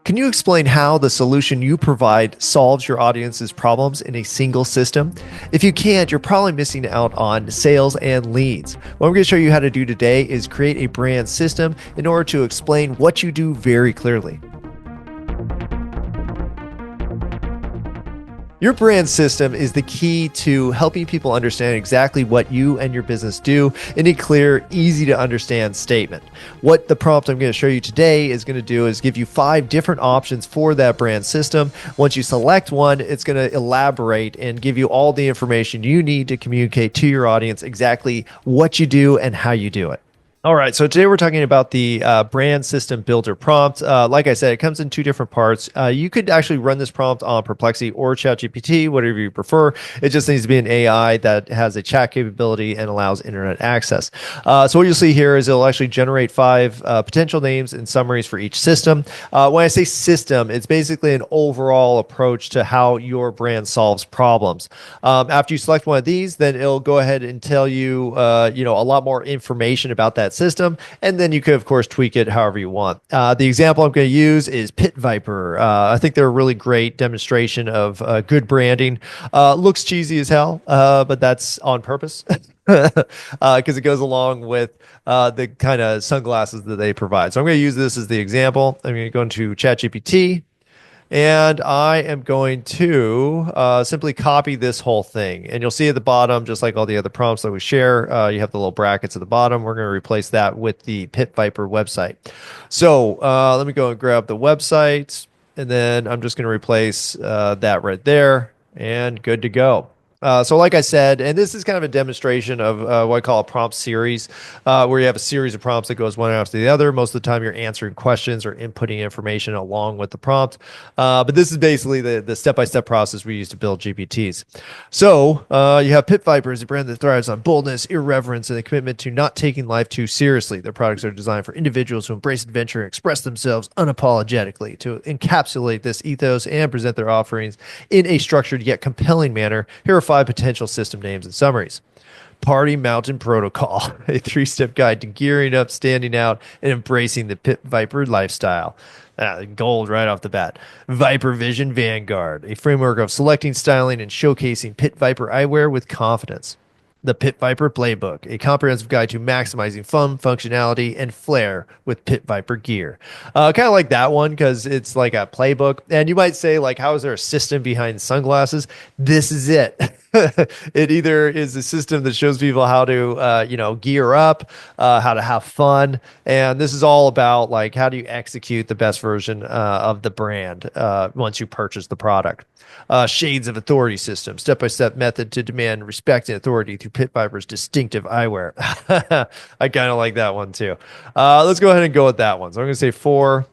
Can you explain how the solution you provide solves your audience's problems in a single system? If you can't, you're probably missing out on sales and leads. What I'm going to show you how to do today is create a brand system in order to explain what you do very clearly. Your brand system is the key to helping people understand exactly what you and your business do in a clear, easy to understand statement. What the prompt I'm going to show you today is going to do is give you 5 different options for that brand system. Once you select one, it's going to elaborate and give you all the information you need to communicate to your audience exactly what you do and how you do it. All right, so today we're talking about the brand system builder prompt. Like I said, it comes in 2 different parts. You could actually run this prompt on Perplexity or ChatGPT, whatever you prefer. It just needs to be an AI that has a chat capability and allows internet access. So what you'll see here is it'll actually generate 5 potential names and summaries for each system. When I say system, it's basically an overall approach to how your brand solves problems. After you select one of these, then it'll go ahead and tell you, a lot more information about that system, and then you could of course tweak it however you want. The example I'm going to use is Pit Viper. I think they're a really great demonstration of good branding. Looks cheesy as hell, but that's on purpose because it goes along with the kind of sunglasses that they provide. So I'm going to use this as the example. I'm going to go into ChatGPT, and I am going to simply copy this whole thing. And you'll see at the bottom, just like all the other prompts that we share, you have the little brackets at the bottom. We're going to replace that with the Pit Viper website. So let me go and grab the website, and then I'm just going to replace that right there, and good to go. So like I said, and this is kind of a demonstration of what I call a prompt series, where you have a series of prompts that goes one after the other. Most of the time you're answering questions or inputting information along with the prompt. But this is basically the step-by-step process we use to build GPTs. So you have Pit Viper is a brand that thrives on boldness, irreverence, and a commitment to not taking life too seriously. Their products are designed for individuals who embrace adventure and express themselves unapologetically. To encapsulate this ethos and present their offerings in a structured yet compelling manner, here are 5 potential system names and summaries. Party Mountain Protocol, a 3-step guide to gearing up, standing out, and embracing the Pit Viper lifestyle. Gold right off the bat. Viper Vision Vanguard, a framework of selecting, styling, and showcasing Pit Viper eyewear with confidence. The Pit Viper Playbook, a comprehensive guide to maximizing fun, functionality, and flair with Pit Viper gear. Kind of like that one because it's like a playbook. And you might say, like, how is there a system behind sunglasses? This is it. It either is a system that shows people how to, gear up, how to have fun. And this is all about, like, how do you execute the best version of the brand once you purchase the product. Shades of Authority system, step-by-step method to demand respect and authority through Pit Viper's distinctive eyewear. I kind of like that one too. Let's go ahead and go with that one. So I'm going to say 4.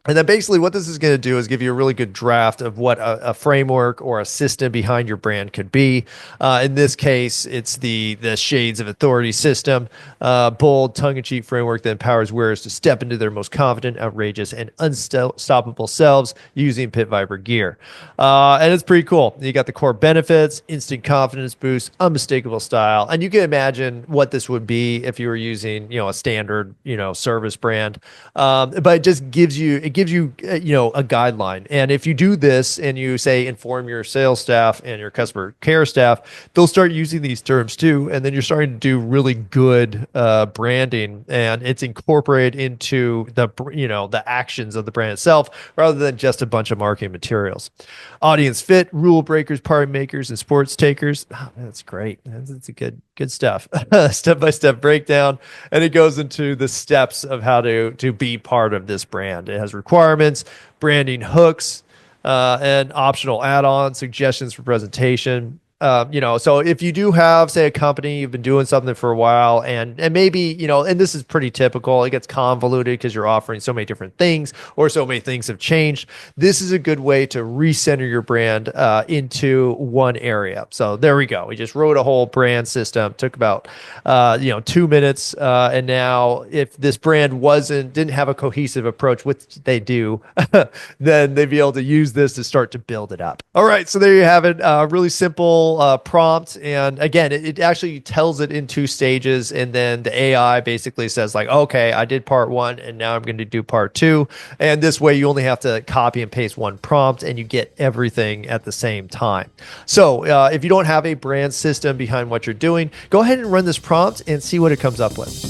And then basically what this is going to do is give you a really good draft of what a framework or a system behind your brand could be. In this case, it's the Shades of Authority system, bold, tongue-in-cheek framework that empowers wearers to step into their most confident, outrageous, and unstoppable selves using Pit Viper gear. And it's pretty cool. You got the core benefits, instant confidence boost, unmistakable style. And you can imagine what this would be if you were using, a standard, service brand. But it just gives you a guideline. And if you do this and you say inform your sales staff and your customer care staff, they'll start using these terms too. And then you're starting to do really good branding, and it's incorporated into the actions of the brand itself rather than just a bunch of marketing materials. Audience fit, rule breakers, party makers, and sports takers. Oh, that's great. That's a good stuff. Step-by-step breakdown. And it goes into the steps of how to be part of this brand. It has requirements, branding hooks, and optional add-ons, suggestions for presentation. So if you do have, say, a company, you've been doing something for a while, and maybe, and this is pretty typical, it gets convoluted because you're offering so many different things or so many things have changed. This is a good way to recenter your brand into one area. So there we go. We just wrote a whole brand system, took about, 2 minutes. And now if this brand didn't have a cohesive approach, which they do, then they'd be able to use this to start to build it up. All right. So there you have it. Really simple simple prompt. And again, it actually tells it in 2 stages. And then the AI basically says like, okay, I did part 1 and now I'm going to do part 2. And this way you only have to copy and paste one prompt and you get everything at the same time. So if you don't have a brand system behind what you're doing, go ahead and run this prompt and see what it comes up with.